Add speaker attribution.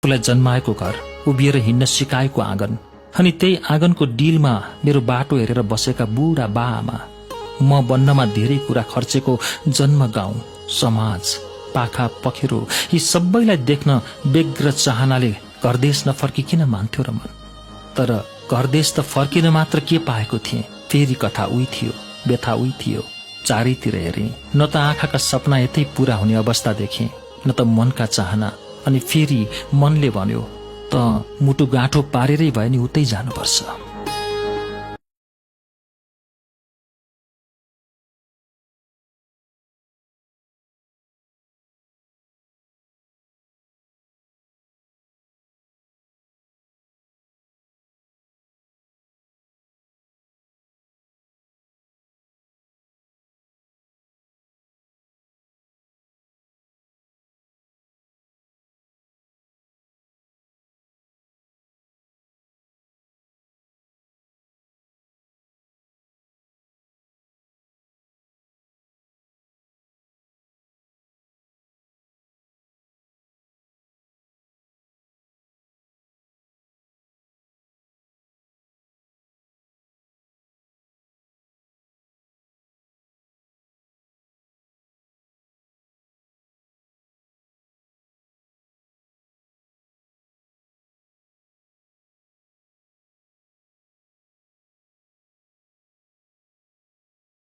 Speaker 1: आफूलाई जन्माएको घर, उभिएर हिँड्न सिकाएको आँगन, अनि त्यही आँगनको डिलमा मेरो बाटो हेरेर बसेका बुढा बा आमा, म बन्नमा धेरै कुरा खर्चेको जन्म गाउँ, समाज, पाखा पखेरो यी सबैलाई देख्न व्यग्र चाहनाले घरदेश नफर्की किन मान्थ्यो र मन। तर घरदेश त फर्किन मात्र के पाएको थिएँ। फेरि कथा उही थियो, व्यथा उही थियो। चारैतिर हेरेँ, न त आँखाका सपना यतै पूरा हुने अवस्था देखेँ, न त मनका चाहना। अनि फेरि मनले भन्यो, त मुटु गाँठो पारेरै भए नि उतै जानुपर्छ।